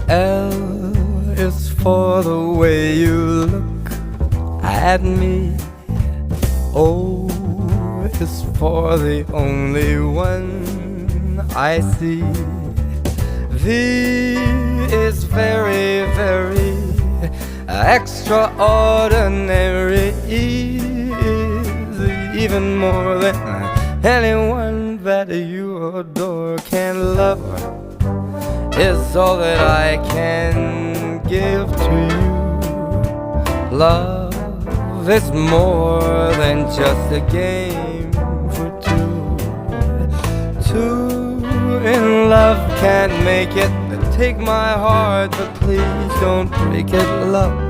L is for the way you look at me. O is for the only one I see. V is very, very extraordinary. E is even more than anyone that you adore can love. Is all that I can give to you. Love is more than just a game for two. Two in love can't make it. Take my heart, but please don't break it, love.